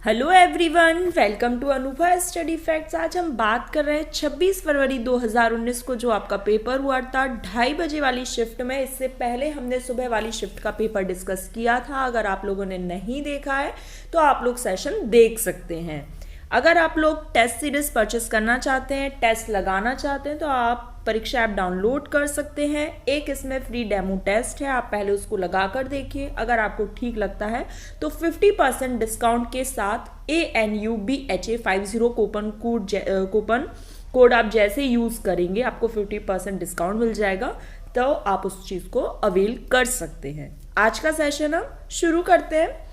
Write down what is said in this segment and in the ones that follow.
Hello everyone, welcome to Anubha study facts. आज हम बात कर रहे हैं 26 फरवरी 2019 को जो आपका पेपर हुआ था 2:30 बजे वाली शिफ्ट में। इससे पहले हमने सुबह वाली शिफ्ट का पेपर डिस्कस किया था। अगर आप लोगों ने नहीं देखा है तो आप लोग सेशन देख सकते हैं। अगर आप लोग टेस्ट सीरीज परचेस करना चाहते हैं, टेस्ट लगाना चाहते हैं, तो आप परीक्षा ऐप डाउनलोड कर सकते हैं। एक इसमें फ्री डेमो टेस्ट है, आप पहले उसको लगा कर देखिए। अगर आपको ठीक लगता है तो 50% डिस्काउंट के साथ ANUBHA50 कूपन कोड आप जैसे यूज करेंगे आपको 50% डिस्काउंट मिल जाएगा, तो आप उस चीज को अवेल कर सकते हैं। आज का सेशन हम शुरू करते हैं।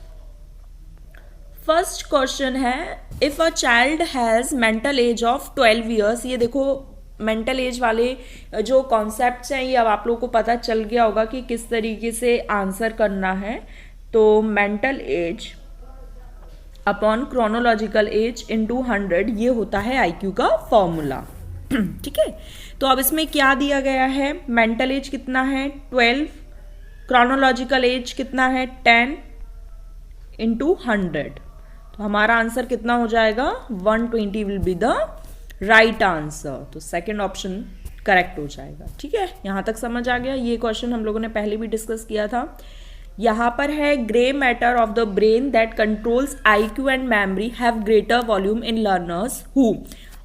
फर्स्ट क्वेश्चन है, if a child has mental as of 12 years. ये देखो, मेंटल एज वाले जो कॉन्सेप्ट्स हैं ये अब आप लोगों को पता चल गया होगा कि किस तरीके से आंसर करना है। तो mental as upon chronological age into 100 ये होता है आईक्यू का फॉर्मूला। ठीक है, तो अब इसमें क्या दिया गया है, मेंटल एज कितना है 12, क्रोनोलॉजिकल एज कितना है 10 इंटू 100, तो हमारा आंसर कितना हो जाएगा 120 will be the right answer. तो सेकंड ऑप्शन करेक्ट हो जाएगा। ठीक है, यहां तक समझ आ गया। ये क्वेश्चन हम लोगों ने पहले भी डिस्कस किया था। यहां पर है grey matter of the brain that controls IQ and memory have greater volume in learners who.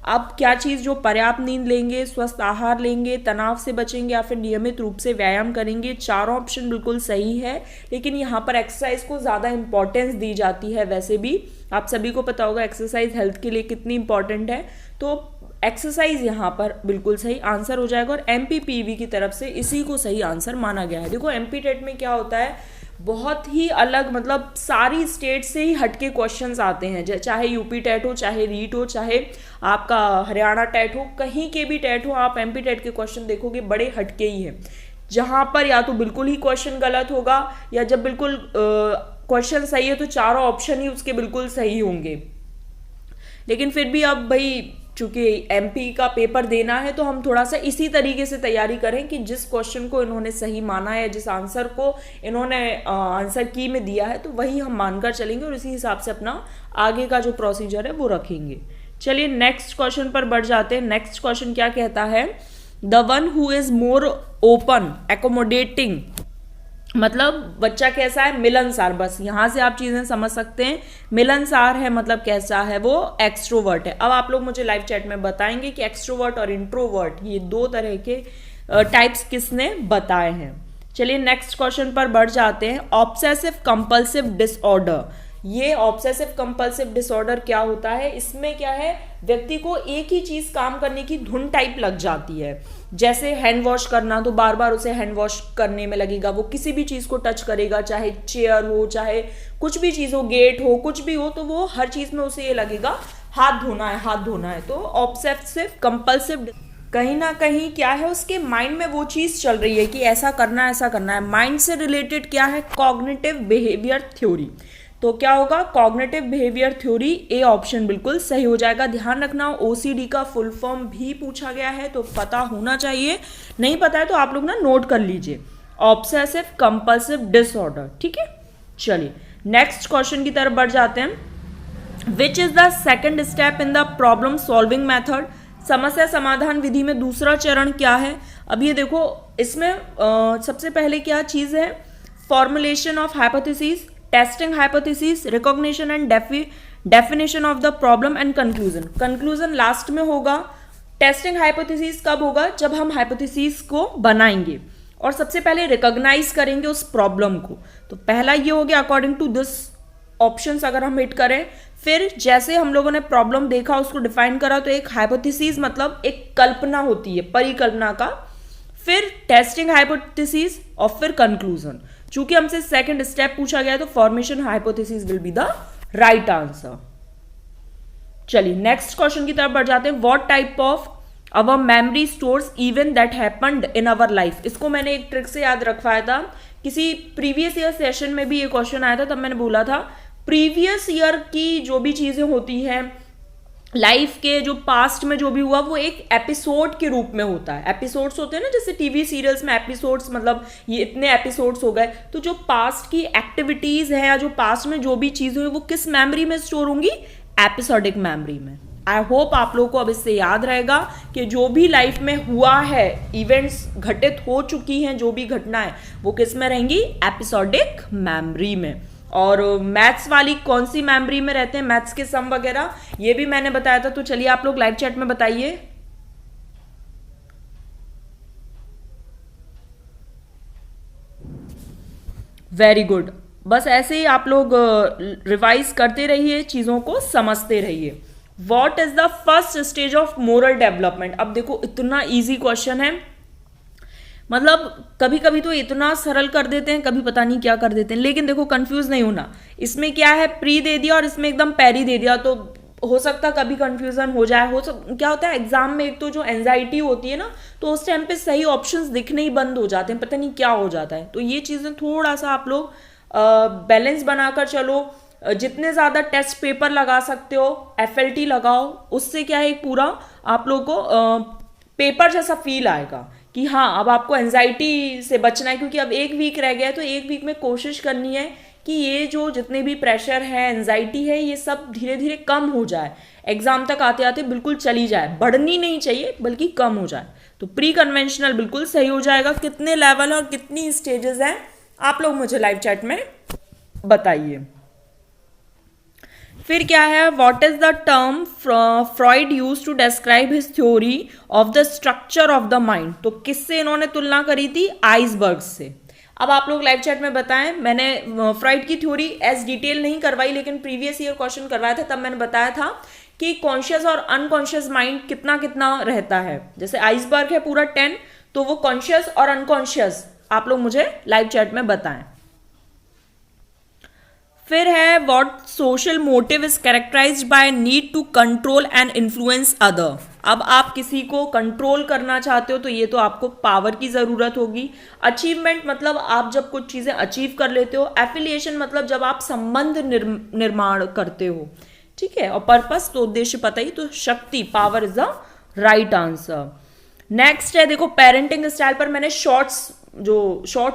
अब क्या चीज, जो पर्याप्त नींद लेंगे, स्वस्थ आहार लेंगे, तनाव से बचेंगे या फिर नियमित रूप से व्यायाम करेंगे। चारों ऑप्शन बिल्कुल सही है, लेकिन यहाँ पर एक्सरसाइज को ज्यादा इंपॉर्टेंस दी जाती है। वैसे भी आप सभी को पता होगा एक्सरसाइज हेल्थ के लिए कितनी इंपॉर्टेंट है, तो एक्सरसाइज यहाँ पर बिल्कुल सही आंसर हो जाएगा। और MPPV की तरफ से इसी को सही आंसर माना गया है। देखो MP टेट में क्या होता है, बहुत ही अलग, मतलब सारी स्टेट से ही हटके क्वेश्चंस आते हैं। चाहे यूपी टेट हो, चाहे रीट हो, चाहे आपका हरियाणा टेट हो, कहीं के भी टेट हो, आप MP टेट के क्वेश्चन देखोगे बड़े हटके ही हैं। जहां पर या तो बिल्कुल ही क्वेश्चन गलत होगा, या जब बिल्कुल क्वेश्चन सही है तो चारों ऑप्शन ही उसके बिल्कुल सही होंगे। लेकिन फिर भी अब भाई चूंकि MP का पेपर देना है तो हम थोड़ा सा इसी तरीके से तैयारी करें कि जिस क्वेश्चन को इन्होंने सही माना है, जिस आंसर को इन्होंने आंसर की में दिया है, तो वही हम मानकर चलेंगे और इसी हिसाब से अपना आगे का जो प्रोसीजर है वो रखेंगे। चलिए नेक्स्ट क्वेश्चन पर बढ़ जाते हैं। नेक्स्ट क्वेश्चन क्या कहता है, the one who is more open accommodating, मतलब बच्चा कैसा है, मिलनसार। बस यहां से आप चीजें समझ सकते हैं। मिलनसार है मतलब कैसा है, वो एक्सट्रोवर्ट है। अब आप लोग मुझे लाइव चैट में बताएंगे कि एक्सट्रोवर्ट और इंट्रोवर्ट ये दो तरह के टाइप्स किसने बताए हैं। चलिए नेक्स्ट क्वेश्चन पर बढ़ जाते हैं। Obsessive compulsive disorder. ये ऑब्सेसिव कंपल्सिव डिसऑर्डर क्या होता है, इसमें क्या है, व्यक्ति को एक ही चीज काम करने की धुन टाइप लग जाती है। जैसे हैंड वॉश करना, तो बार बार उसे हैंड वॉश करने में लगेगा। वो किसी भी चीज को टच करेगा, चाहे चेयर हो, चाहे कुछ भी चीज हो, गेट हो, कुछ भी हो, तो वो हर चीज में उसे ये लगेगा हाथ धोना है, हाथ धोना है। तो ऑब्सेसिव कंपल्सिव कहीं ना कहीं क्या है, उसके माइंड में वो चीज चल रही है कि ऐसा करना है, ऐसा करना है। माइंड से रिलेटेड क्या है, कॉग्निटिव बिहेवियर थ्योरी। तो क्या होगा, cognitive behaviour theory, A option बिल्कुल सही हो जाएगा। ध्यान रखना OCD का फुल फॉर्म भी पूछा गया है, तो पता होना चाहिए। नहीं पता है तो आप लोग ना नोट कर लीजिए, ऑब्सेसिव कंपल्सिव डिसऑर्डर। ठीक है, चलिए नेक्स्ट क्वेश्चन की तरफ बढ़ जाते हैं। Which is the second step in the problem solving method. समस्या समाधान विधि में दूसरा चरण क्या है। अब ये देखो, इसमें सबसे पहले क्या चीज है, formulation of hypothesis, testing hypothesis, recognition and definition of the problem and conclusion. Conclusion last में होगा। टेस्टिंग हाइपोथेसिस कब होगा, जब हम हाइपोथेसिस को बनाएंगे और सबसे पहले रिकॉग्नाइज करेंगे उस प्रॉब्लम को। तो पहला ये हो गया अकॉर्डिंग टू दिस ऑप्शंस अगर हम हिट करें। फिर जैसे हम लोगों ने प्रॉब्लम देखा, उसको डिफाइन करा, तो एक हाइपोथेसिस मतलब एक कल्पना होती है, परिकल्पना का। फिर टेस्टिंग हाइपोथेसिस और फिर कंक्लूजन। चूंकि हमसे सेकंड स्टेप पूछा गया तो formation hypothesis will be the right answer. चलिए नेक्स्ट क्वेश्चन की तरफ बढ़ जाते हैं। What type of our memory stores event that happened in our life. इसको मैंने एक ट्रिक से याद रखवाया था, किसी प्रीवियस ईयर सेशन में भी ये क्वेश्चन आया था, तब मैंने बोला था प्रीवियस ईयर की जो भी चीजें होती हैं लाइफ के जो पास्ट में जो भी हुआ वो एक एपिसोड के रूप में होता है। एपिसोड्स होते हैं ना, जैसे टीवी सीरियल्स में एपिसोड्स, मतलब ये इतने एपिसोड्स हो गए, तो जो पास्ट की एक्टिविटीज है या जो पास्ट में जो भी चीजें हुई वो किस मेमोरी में स्टोर होंगी? एपिसोडिक मेमोरी में। आई होप आप लोगों को अब इससे याद रहेगा कि जो भी लाइफ में हुआ है, इवेंट्स घटित हो चुकी हैं, जो भी घटना है वो किस में रहेंगी? एपिसोडिक मेमोरी में। और मैथ्स वाली कौन सी मेमोरी में रहते हैं? मैथ्स के सम वगैरह ये भी मैंने बताया था। तो चलिए आप लोग लाइव चैट में बताइए। Very good. बस ऐसे ही आप लोग रिवाइज करते रहिए, चीजों को समझते रहिए। What is the first stage of moral development? अब देखो इतना इजी क्वेश्चन है, मतलब कभी कभी तो इतना सरल कर देते हैं, कभी पता नहीं क्या कर देते हैं, लेकिन देखो कंफ्यूज नहीं होना। इसमें क्या है, प्री दे दिया और इसमें एकदम पैरी दे दिया, तो हो सकता कभी कंफ्यूजन हो जाए। क्या होता है एग्जाम में, एक तो जो एंजाइटी होती है ना, तो उस टाइम पे सही ऑप्शंस दिखने ही बंद हो जाते हैं, पता नहीं क्या हो जाता है। तो ये चीजें थोड़ा सा आप लोग बैलेंस बनाकर चलो। जितने ज्यादा टेस्ट पेपर लगा सकते हो, FLT लगाओ, उससे क्या है एक पूरा आप लोग को पेपर जैसा फील आएगा कि हाँ अब आपको एंजाइटी से बचना है, क्योंकि अब एक वीक रह गया है। तो एक वीक में कोशिश करनी है कि ये जो जितने भी प्रेशर है, एंजाइटी है, ये सब धीरे धीरे कम हो जाए, एग्जाम तक आते आते बिल्कुल चली जाए, बढ़नी नहीं चाहिए बल्कि कम हो जाए। तो प्री कन्वेंशनल बिल्कुल सही हो जाएगा। कितने लेवल और कितनी स्टेजेस हैं आप लोग मुझे लाइव चैट में बताइए। फिर क्या है, what is the term Freud use to describe his theory of the structure of the mind? तो किससे इन्होंने तुलना करी थी? आइसबर्ग से। अब आप लोग लाइव चैट में बताएं। मैंने फ्रॉइड की थ्योरी एज डिटेल नहीं करवाई, लेकिन प्रीवियस ईयर क्वेश्चन करवाया था, तब मैंने बताया था कि कॉन्शियस और अनकॉन्शियस माइंड कितना कितना रहता है। जैसे आइसबर्ग है पूरा 10, तो वो कॉन्शियस और अनकॉन्शियस आप लोग मुझे लाइव चैट में बताएं। फिर है what social motive is characterised by need to control and influence other? अब आप किसी को कंट्रोल करना चाहते हो तो ये तो आपको पावर की जरूरत होगी। अचीवमेंट मतलब आप जब कुछ चीजें अचीव कर लेते हो। एफिलिएशन मतलब जब आप संबंध निर्माण करते हो, ठीक है। और पर्पस तो उद्देश्य पता ही, तो शक्ति, power is the right answer. Next है देखो पेरेंटिंग स्टाइल पर मैंने शॉर्ट्स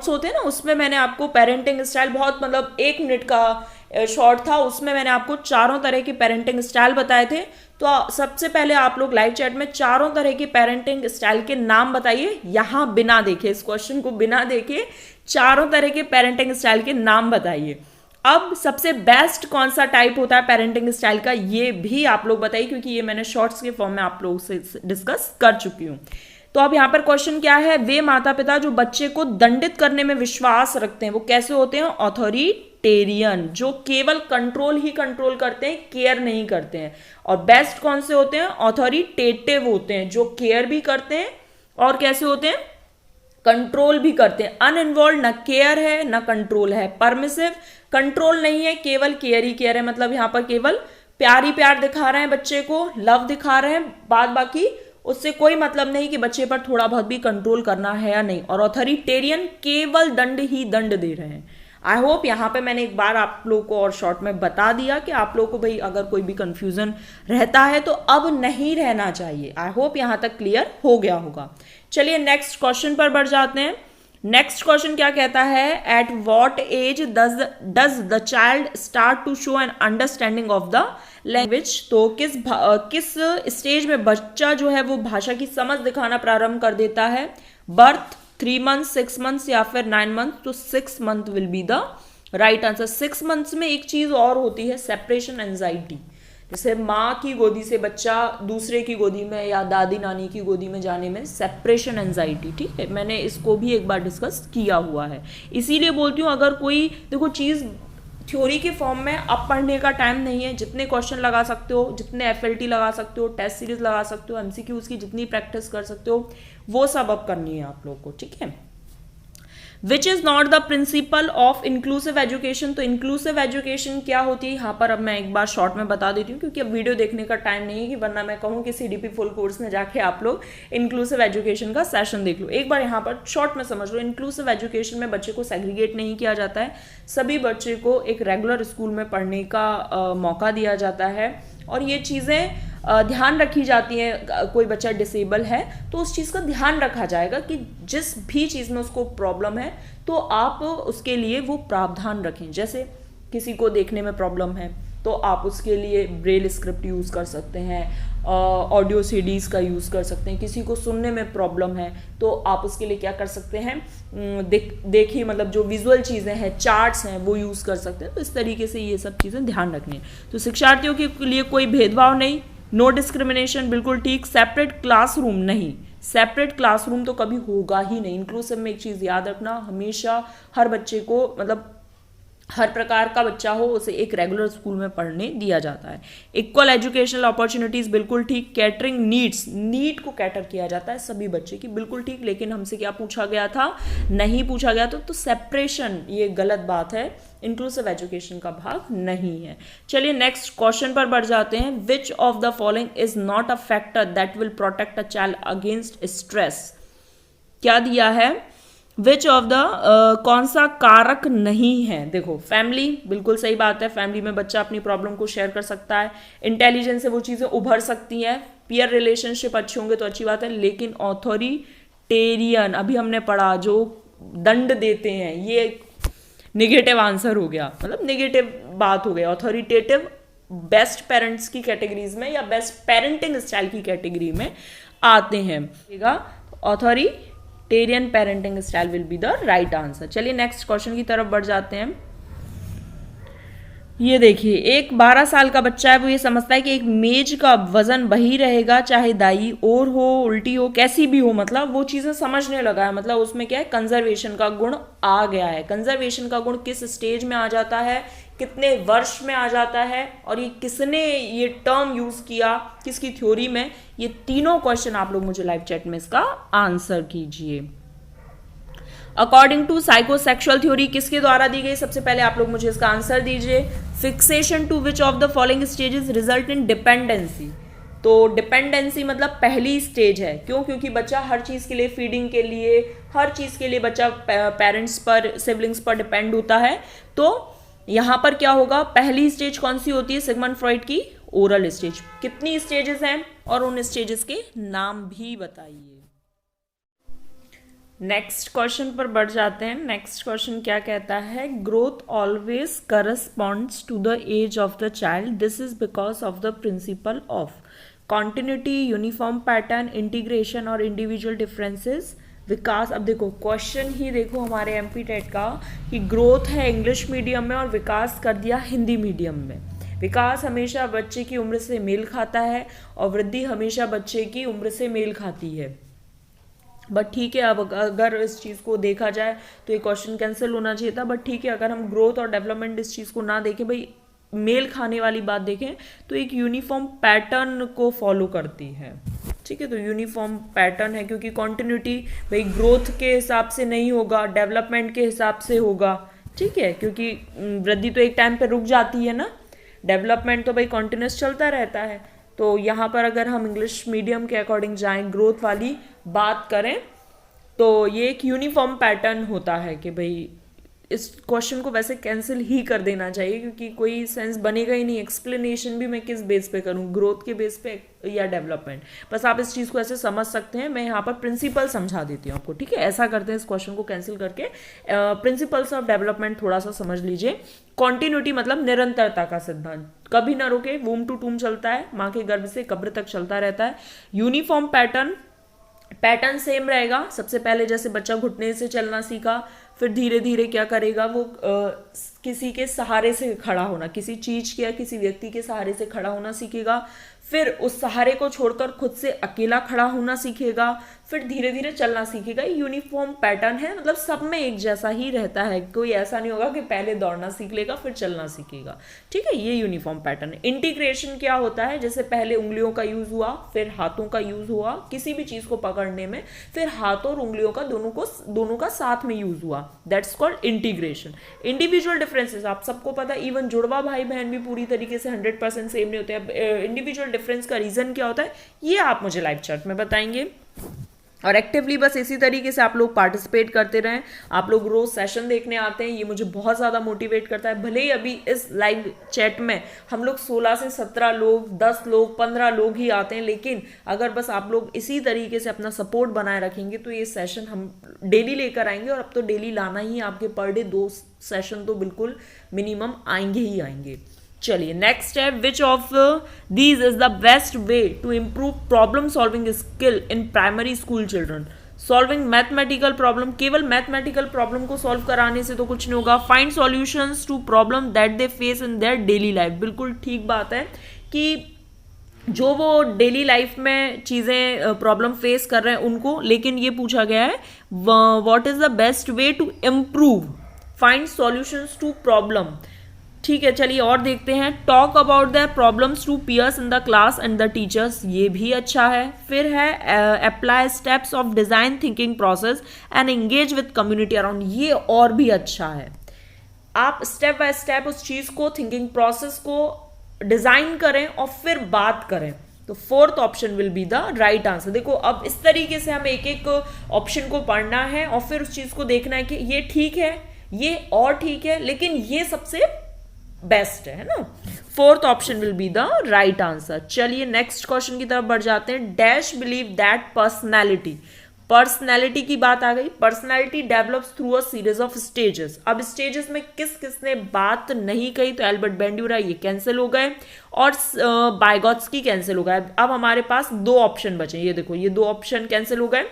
होते हैं ना, उसमें मैंने आपको पेरेंटिंग स्टाइल बहुत, मतलब 1 मिनट का शॉर्ट था, उसमें मैंने आपको चारों तरह के पेरेंटिंग स्टाइल बताए थे। तो सबसे पहले आप लोग लाइव चैट में चारों तरह के पेरेंटिंग स्टाइल के नाम बताइए, यहां बिना देखे, इस क्वेश्चन को बिना देखे चारों तरह के पेरेंटिंग स्टाइल के नाम बताइए। अब सबसे बेस्ट कौन सा टाइप होता है पेरेंटिंग स्टाइल का, ये भी आप लोग बताइए, क्योंकि ये मैंने शॉर्ट्स के फॉर्म में आप लोगों से डिस्कस कर चुकी हूं। तो अब यहाँ पर क्वेश्चन क्या है, वे माता पिता जो बच्चे को दंडित करने में विश्वास रखते हैं वो कैसे होते हैं? ऑथोरिटेरियन, जो केवल कंट्रोल ही कंट्रोल करते हैं, केयर नहीं करते हैं। और बेस्ट कौन से होते हैं? ऑथोरिटेटिव होते हैं, जो केयर भी करते हैं और कैसे होते हैं? कंट्रोल भी करते हैं। अनइन्वॉल्व, ना केयर है ना कंट्रोल है। परमिसिव, कंट्रोल नहीं है, केवल केयर ही केयर है, मतलब यहाँ पर केवल प्यार ही प्यार दिखा रहे हैं बच्चे को, लव दिखा रहे हैं, बाद बाकी उससे कोई मतलब नहीं कि बच्चे पर थोड़ा बहुत भी कंट्रोल करना है या नहीं। और ऑथोरिटेरियन, केवल दंड ही दंड दे रहे हैं। आई होप यहाँ पे मैंने एक बार आप लोग को और शॉर्ट में बता दिया कि आप लोग को भाई अगर कोई भी कंफ्यूजन रहता है तो अब नहीं रहना चाहिए। आई होप यहाँ तक क्लियर हो गया होगा। चलिए नेक्स्ट क्वेश्चन पर बढ़ जाते हैं। नेक्स्ट क्वेश्चन क्या कहता है, at what age does the child start to show an understanding of the language? तो किस स्टेज में बच्चा जो है वो भाषा की समझ दिखाना प्रारंभ कर देता है? बर्थ, 3 months, 6 months या फिर 9 months? तो 6 month will be the right answer. 6 months में एक चीज और होती है, सेपरेशन एंजाइटी। जैसे माँ की गोदी से बच्चा दूसरे की गोदी में या दादी नानी की गोदी में जाने में सेपरेशन एंजाइटी, ठीक है। मैंने इसको भी एक बार डिस्कस किया हुआ है, इसीलिए बोलती हूँ अगर कोई देखो चीज थ्योरी के फॉर्म में अब पढ़ने का टाइम नहीं है। जितने क्वेश्चन लगा सकते हो, जितने FLT लगा सकते हो, टेस्ट सीरीज लगा सकते हो, MCQs की जितनी प्रैक्टिस कर सकते हो वो सब अब करनी है आप लोग को, ठीक है। विच is not the principle of inclusive education? तो इंक्लूसिव एजुकेशन क्या होती है यहाँ पर अब मैं एक बार शॉर्ट में बता देती हूँ, क्योंकि अब वीडियो देखने का टाइम नहीं है कि वरना मैं कहूँ कि CDP फुल कोर्स में जाके आप लोग इंक्लूसिव एजुकेशन का सेशन देख लो। एक बार यहाँ पर शॉर्ट में समझ लो। इंक्लूसिव एजुकेशन में बच्चे को सेग्रीगेट नहीं किया जाता है, सभी बच्चे को एक रेगुलर स्कूल में पढ़ने का मौका दिया जाता है। और ये चीज़ें ध्यान रखी जाती हैं, कोई बच्चा डिसेबल है तो उस चीज़ का ध्यान रखा जाएगा कि जिस भी चीज़ में उसको प्रॉब्लम है तो आप उसके लिए वो प्रावधान रखें। जैसे किसी को देखने में प्रॉब्लम है तो आप उसके लिए ब्रेल स्क्रिप्ट यूज़ कर सकते हैं, ऑडियो सीडीज़ का यूज़ कर सकते हैं। किसी को सुनने में प्रॉब्लम है तो आप उसके लिए क्या कर सकते हैं, देखिए मतलब जो विजुअल चीज़ें हैं, चार्ट्स हैं, वो यूज़ कर सकते हैं। तो इस तरीके से ये सब चीज़ें ध्यान रखनी है। तो शिक्षार्थियों के लिए कोई भेदभाव नहीं, नो डिस्क्रिमिनेशन, बिल्कुल ठीक। सेपरेट क्लासरूम नहीं, सेपरेट क्लासरूम तो कभी होगा ही नहीं। इंक्लूसिव में एक चीज़ याद रखना, हमेशा हर बच्चे को मतलब हर प्रकार का बच्चा हो उसे एक रेगुलर स्कूल में पढ़ने दिया जाता है। इक्वल एजुकेशनल अपॉर्चुनिटीज, बिल्कुल ठीक। कैटरिंग नीड्स, नीड को कैटर किया जाता है सभी बच्चे की, बिल्कुल ठीक। लेकिन हमसे क्या पूछा गया था, नहीं पूछा गया तो सेपरेशन ये गलत बात है, इंक्लूसिव एजुकेशन का भाग नहीं है। चलिए नेक्स्ट क्वेश्चन पर बढ़ जाते हैं। Which of the following is not a factor that will protect a child against stress. क्या दिया है, विच ऑफ द कौन सा कारक नहीं है। देखो फैमिली, बिल्कुल सही बात है, फैमिली में बच्चा अपनी प्रॉब्लम को शेयर कर सकता है, इंटेलिजेंस से वो चीज़ें उभर सकती हैं, पीयर रिलेशनशिप अच्छे होंगे तो अच्छी बात है। लेकिन ऑथोरिटेरियन, अभी हमने पढ़ा, जो दंड देते हैं, ये निगेटिव आंसर हो गया, मतलब निगेटिव बात हो गई। ऑथोरिटेटिव बेस्ट पेरेंट्स की कैटेगरीज में या बेस्ट पेरेंटिंग स्टाइल की कैटेगरी में आते हैं। Authoritarian parenting style will be the right answer. चलिए नेक्स्ट क्वेश्चन की तरफ बढ़ जाते हैं। ये देखिए, एक 12 साल का बच्चा है, वो ये समझता है कि एक मेज का वजन वही रहेगा चाहे दाई ओर हो, उल्टी हो, कैसी भी हो, मतलब वो चीज़ें समझने लगा है। मतलब उसमें क्या है, कंजर्वेशन का गुण आ गया है। कंजर्वेशन का गुण किस स्टेज में आ जाता है, कितने वर्ष में आ जाता है, और ये किसने ये टर्म यूज किया, किसकी थ्योरी में, ये तीनों क्वेश्चन आप लोग मुझे लाइव चैट में इसका आंसर कीजिए। अकॉर्डिंग टू साइकोसेक्सुअल थ्योरी किसके द्वारा दी गई, सबसे पहले आप लोग मुझे इसका आंसर दीजिए। Fixation to which of the following stages result in dependency. तो डिपेंडेंसी मतलब पहली स्टेज है, क्यों, क्योंकि बच्चा हर चीज़ के लिए, फीडिंग के लिए, हर चीज़ के लिए बच्चा पेरेंट्स पर, सिबलिंग्स पर डिपेंड होता है। तो यहाँ पर क्या होगा, पहली स्टेज कौन सी होती है, सिगमंड फ्रॉइड की ओरल स्टेज। कितनी स्टेजेस हैं और उन स्टेजेस के नाम भी बताइए। नेक्स्ट क्वेश्चन पर बढ़ जाते हैं। नेक्स्ट क्वेश्चन क्या कहता है, growth always corresponds to the age of the child, this is because of the principle of continuity, uniform pattern, integration और इंडिविजुअल डिफरेंसेस। विकास, अब देखो क्वेश्चन ही देखो हमारे एमपी टेट का कि ग्रोथ है इंग्लिश मीडियम में और विकास कर दिया हिंदी मीडियम में। विकास हमेशा बच्चे की उम्र से मेल खाता है और वृद्धि हमेशा बच्चे की उम्र से मेल खाती है। बट ठीक है, अब अगर इस चीज़ को देखा जाए तो ये क्वेश्चन कैंसिल होना चाहिए था। बट ठीक है, अगर हम ग्रोथ और डेवलपमेंट इस चीज़ को ना देखें, भाई मेल खाने वाली बात देखें, तो एक यूनिफॉर्म पैटर्न को फॉलो करती है। ठीक है, तो यूनिफॉर्म पैटर्न है, क्योंकि कॉन्टिन्यूटी भाई ग्रोथ के हिसाब से नहीं होगा, डेवलपमेंट के हिसाब से होगा। ठीक है, क्योंकि वृद्धि तो एक टाइम पे रुक जाती है ना, डेवलपमेंट तो भाई कॉन्टिन्यूस चलता रहता है। तो यहाँ पर अगर हम इंग्लिश मीडियम के अकॉर्डिंग जाएं, ग्रोथ वाली बात करें, तो ये एक यूनिफॉर्म पैटर्न होता है कि भाई इस क्वेश्चन को वैसे कैंसिल ही कर देना चाहिए, क्योंकि कोई सेंस बनेगा ही नहीं। एक्सप्लेनेशन भी मैं किस बेस पे करूँ, ग्रोथ के बेस पे या डेवलपमेंट। बस आप इस चीज़ को ऐसे समझ सकते हैं। मैं यहाँ पर प्रिंसिपल समझा देती हूँ आपको। ठीक है, ऐसा करते हैं, इस क्वेश्चन को कैंसिल करके प्रिंसिपल्स ऑफ डेवलपमेंट थोड़ा सा समझ लीजिए। कॉन्टिन्यूटी मतलब निरंतरता का सिद्धांत, कभी ना रुके, वूम टू टूम चलता है, माँ के गर्भ से कब्र तक चलता रहता है। यूनिफॉर्म पैटर्न सेम रहेगा। सबसे पहले जैसे बच्चा घुटने से चलना सीखा, फिर धीरे धीरे क्या करेगा, वो किसी के सहारे से खड़ा होना, किसी चीज के या किसी व्यक्ति के सहारे से खड़ा होना सीखेगा, फिर उस सहारे को छोड़कर खुद से अकेला खड़ा होना सीखेगा, फिर धीरे धीरे चलना सीखेगा। यूनिफॉर्म पैटर्न है, मतलब सब में एक जैसा ही रहता है, कोई ऐसा नहीं होगा कि पहले दौड़ना सीख लेगा फिर चलना सीखेगा। ठीक है, ये यूनिफॉर्म पैटर्न है। इंटीग्रेशन क्या होता है, जैसे पहले उंगलियों का यूज हुआ, फिर हाथों का यूज हुआ किसी भी चीज को पकड़ने में, फिर हाथों और उंगलियों का दोनों का साथ में यूज हुआ, that's called integration. Individual differences आप सबको पता है, इवन जुड़वा भाई बहन भी पूरी तरीके से 100% सेम नहीं होते हैं। इंडिविजुअल डिफरेंस का रीजन क्या होता है, ये आप मुझे लाइव चैट में बताएंगे। और एक्टिवली बस इसी तरीके से आप लोग पार्टिसिपेट करते रहें। आप लोग रोज सेशन देखने आते हैं, ये मुझे बहुत ज़्यादा मोटिवेट करता है। भले ही अभी इस लाइव चैट में हम लोग 16 से 17 लोग, 10 लोग, 15 लोग ही आते हैं, लेकिन अगर बस आप लोग इसी तरीके से अपना सपोर्ट बनाए रखेंगे तो ये सेशन हम डेली लेकर आएंगे। और अब तो डेली लाना ही, आपके पर डे 2 सेशन तो बिल्कुल मिनिमम आएंगे ही आएंगे। चलिए नेक्स्ट है, which of these is the best way to improve problem solving skill in primary school children. Solving mathematical problem, केवल मैथमेटिकल प्रॉब्लम को सॉल्व कराने से तो कुछ नहीं होगा। Find solutions to problem that they face in their daily life. बिल्कुल ठीक बात है कि जो वो डेली लाइफ में चीज़ें प्रॉब्लम फेस कर रहे हैं उनको, लेकिन ये पूछा गया है what is the best way to improve, find solutions to problem. ठीक है, चलिए और देखते हैं। Talk about the problems to peers in the class and the teachers, ये भी अच्छा है। फिर है apply steps of design thinking process and engage with community around, ये और भी अच्छा है। आप स्टेप बाय स्टेप उस चीज को, थिंकिंग प्रोसेस को डिजाइन करें और फिर बात करें। तो fourth option will be the right answer. देखो अब इस तरीके से हमें एक एक ऑप्शन को पढ़ना है और फिर उस चीज को देखना है कि ये ठीक है, ये और ठीक है, लेकिन ये सबसे बेस्ट है ना। Fourth option will be the right answer. चलिए नेक्स्ट क्वेश्चन की तरफ बढ़ जाते हैं। Dash believe that personality, personality की बात आ गई। Personality develops through a series of stages. अब स्टेजेस में किस किसने बात नहीं कही, तो एल्बर्ट बेंड्यूरा, ये कैंसिल हो गए, और बायगॉत्स्की कैंसिल हो गए। अब हमारे पास 2 ऑप्शन बचे, ये देखो ये 2 ऑप्शन कैंसिल हो गए।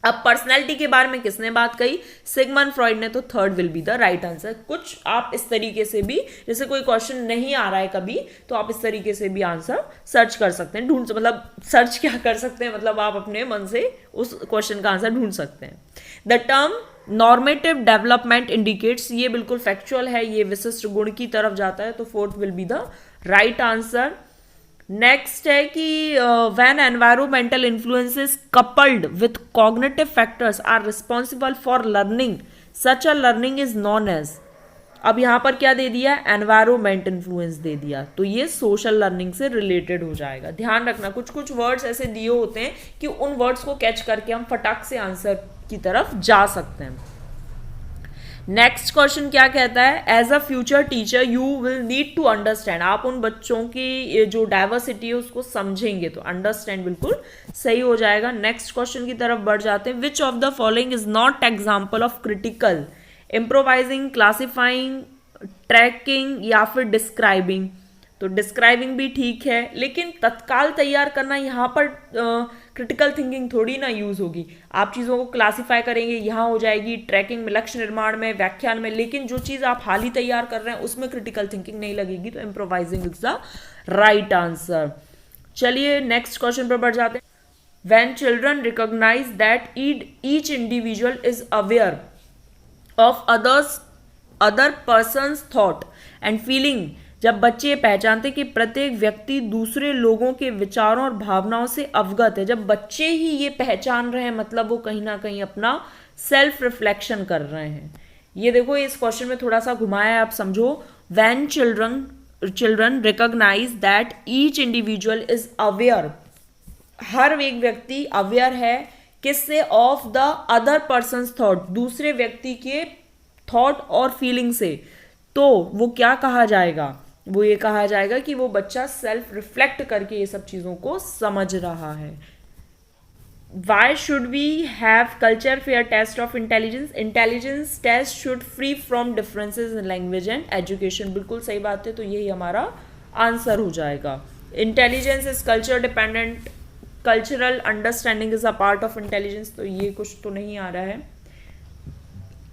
अब पर्सनैलिटी के बारे में किसने बात कही, सिगमंड फ्रॉइड ने, तो third will be the right answer. कुछ आप इस तरीके से भी, जैसे कोई क्वेश्चन नहीं आ रहा है कभी, तो आप इस तरीके से भी आंसर सर्च कर सकते हैं, ढूंढ, मतलब सर्च क्या कर सकते हैं, मतलब आप अपने मन से उस क्वेश्चन का आंसर ढूंढ सकते हैं। The term normative development indicates, ये बिल्कुल फैक्चुअल है, ये विशिष्ट गुण की तरफ जाता है, तो fourth will be the right answer. Next है कि when environmental influences coupled with cognitive factors are responsible for learning, such a learning is known as. अब यहां पर क्या दे दिया, एनवायरमेंट इन्फ्लुएंस दे दिया, तो ये सोशल लर्निंग से रिलेटेड हो जाएगा। ध्यान रखना, कुछ कुछ वर्ड्स ऐसे दिए होते हैं कि उन वर्ड्स को कैच करके हम फटाक से आंसर की तरफ जा सकते हैं। नेक्स्ट क्वेश्चन क्या कहता है, as a future teacher you will need to understand. आप उन बच्चों की जो डाइवर्सिटी है उसको समझेंगे, तो अंडरस्टैंड बिल्कुल सही हो जाएगा। नेक्स्ट क्वेश्चन की तरफ बढ़ जाते हैं। Which of the following is not example of critical, improvising, classifying, tracking या फिर डिस्क्राइबिंग। तो डिस्क्राइबिंग भी ठीक है, लेकिन तत्काल तैयार करना, यहाँ पर क्रिटिकल थिंकिंग थोड़ी ना यूज होगी। आप चीज़ों को क्लासीफाई करेंगे, यहाँ हो जाएगी ट्रैकिंग में, लक्ष्य निर्माण में, व्याख्यान में, लेकिन जो चीज़ आप हाल ही तैयार कर रहे हैं उसमें क्रिटिकल थिंकिंग नहीं लगेगी, तो improvising is the right answer. चलिए नेक्स्ट क्वेश्चन पर बढ़ जाते हैं। When children recognise that each individual is aware of other persons thought and feeling, जब बच्चे ये पहचानते कि प्रत्येक व्यक्ति दूसरे लोगों के विचारों और भावनाओं से अवगत है, जब बच्चे ही ये पहचान रहे हैं, मतलब वो कहीं ना कहीं अपना सेल्फ रिफ्लेक्शन कर रहे हैं। ये देखो इस क्वेश्चन में थोड़ा सा घुमाया है, आप समझो। When children recognise that each individual is aware, हर एक व्यक्ति अवेयर है किससे, of the other persons thought, दूसरे व्यक्ति के थॉट और फीलिंग से, तो वो क्या कहा जाएगा, वो ये कहा जाएगा कि वो बच्चा सेल्फ रिफ्लेक्ट करके ये सब चीजों को समझ रहा है। Why should we have culture fair test of intelligence? Intelligence test should free from differences in language and education. बिल्कुल सही बात है, तो यही हमारा आंसर हो जाएगा। Intelligence is culture dependent, cultural understanding is a part of intelligence, तो ये कुछ तो नहीं आ रहा है।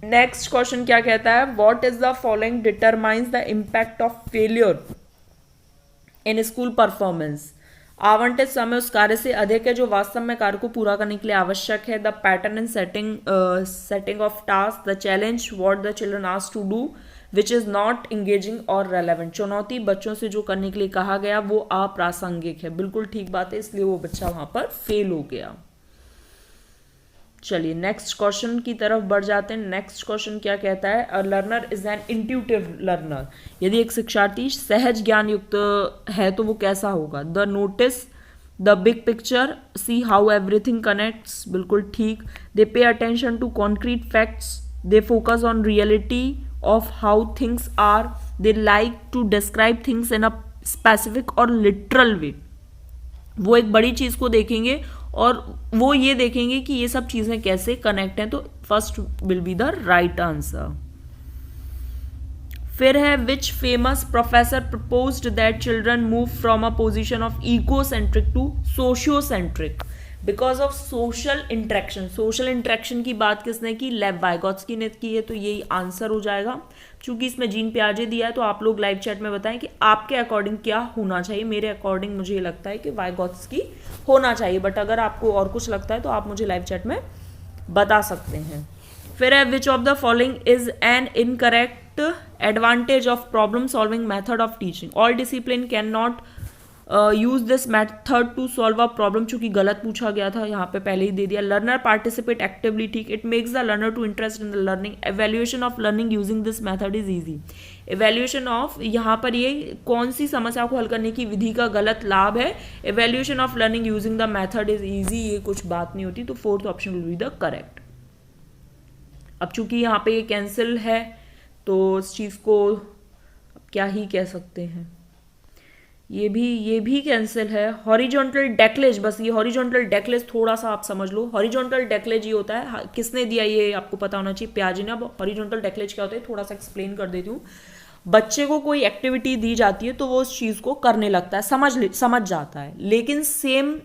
नेक्स्ट क्वेश्चन क्या कहता है, what is the following determines the impact of failure in school performance. आवंटित समय उस कार्य से अधिक है जो वास्तव में कार्य को पूरा करने के लिए आवश्यक है। The pattern in setting of task, the challenge what the children asked to do which is not engaging और रेलेवेंट। चुनौती, बच्चों से जो करने के लिए कहा गया वो अप्रासंगिक है। बिल्कुल ठीक बात है, इसलिए वो बच्चा वहां पर फेल हो गया। चलिए नेक्स्ट क्वेश्चन की तरफ बढ़ जाते हैं। नेक्स्ट क्वेश्चन क्या कहता है, a learner is an intuitive learner. यदि एक शिक्षार्थी सहज ज्ञान युक्त है तो वो कैसा होगा। The the big picture, see how everything connects, बिल्कुल ठीक. They pay attention to concrete facts, they focus on reality of how things are, they like to describe things in a specific or literal way. वो एक बड़ी चीज को देखेंगे और वो ये देखेंगे कि ये सब चीजें कैसे कनेक्ट हैं. तो first will be the right answer. फिर है which famous professor proposed that children move from a position of egocentric to sociocentric because of social interaction. Social interaction की बात किसने की? लेव वाइगोत्स्की ने की है. तो यही आंसर हो जाएगा. चूंकि इसमें जीन पियाजे दिया है तो आप लोग लाइव चैट में बताएं कि आपके अकॉर्डिंग क्या होना चाहिए. मेरे अकॉर्डिंग मुझे ये लगता है कि वाइगोत्स्की होना चाहिए, बट अगर आपको और कुछ लगता है तो आप मुझे लाइव चैट में बता सकते हैं. फिर है which of the following is an incorrect advantage of problem solving method of teaching. All discipline cannot use this method to solve a problem. चूंकि गलत पूछा गया था, यहाँ पे पहले ही दे दिया. learner participate actively, ठीक. it makes the learner to interest in the learning. evaluation of learning using this method is easy. evaluation of, यहाँ पर ये कौन सी समस्या को हल करने की विधि का गलत लाभ है? evaluation of learning using the method is easy. ये कुछ बात नहीं होती. तो fourth option will be the correct. अब चूंकि यहाँ पे ये कैंसिल है तो इस चीज़ को क्या ही कह सकते हैं. ये भी कैंसिल है. हॉरिजॉन्टल डेक्लेज, बस ये हॉरिजॉन्टल डेक्लेज थोड़ा सा आप समझ लो. हॉरिजॉन्टल डेक्लेज ये होता है, किसने दिया ये आपको पता होना चाहिए, पियाजे ने. अब हॉरिजॉन्टल डेक्लेज क्या होता है थोड़ा सा एक्सप्लेन कर देती हूँ. बच्चे को कोई एक्टिविटी दी जाती है तो वो उस चीज़ को करने लगता है, समझ जाता है. लेकिन सेम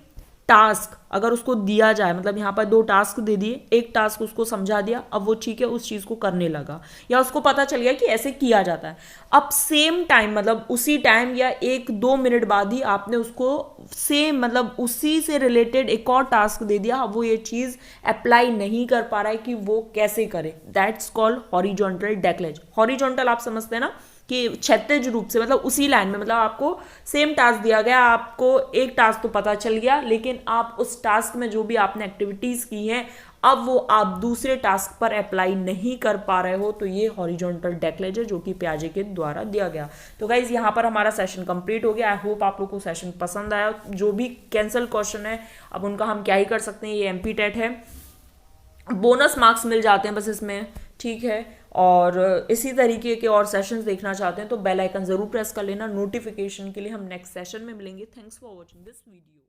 टास्क अगर उसको दिया जाए, मतलब यहाँ पर 2 टास्क दे दिए, एक टास्क उसको समझा दिया, अब वो ठीक है उस चीज़ को करने लगा या उसको पता चल गया कि ऐसे किया जाता है. अब सेम टाइम, मतलब उसी टाइम या 1-2 मिनट बाद ही आपने उसको सेम, मतलब उसी से रिलेटेड एक और टास्क दे दिया, अब वो ये चीज़ अप्लाई नहीं कर पा रहा है कि वो कैसे करे. That's called horizontal decalage. Horizontal आप समझते हैं ना कि क्षैतिज रूप से, मतलब उसी लाइन में, मतलब आपको सेम टास्क दिया गया, आपको एक टास्क तो पता चल गया, लेकिन आप उस टास्क में जो भी आपने एक्टिविटीज की हैं अब वो आप दूसरे टास्क पर अप्लाई नहीं कर पा रहे हो. तो ये हॉरिजॉन्टल डेक्लेज है जो कि पियाजे के द्वारा दिया गया. तो गाइज यहाँ पर हमारा सेशन कंप्लीट हो गया. आई होप आप लोग को सेशन पसंद आया. जो भी कैंसल क्वेश्चन है अब उनका हम क्या ही कर सकते हैं, ये एमपी टेट है, बोनस मार्क्स मिल जाते हैं बस इसमें, ठीक है. और इसी तरीके के और सेशंस देखना चाहते हैं तो बेल आइकन जरूर प्रेस कर लेना नोटिफिकेशन के लिए. हम नेक्स्ट सेशन में मिलेंगे. Thanks for watching this video.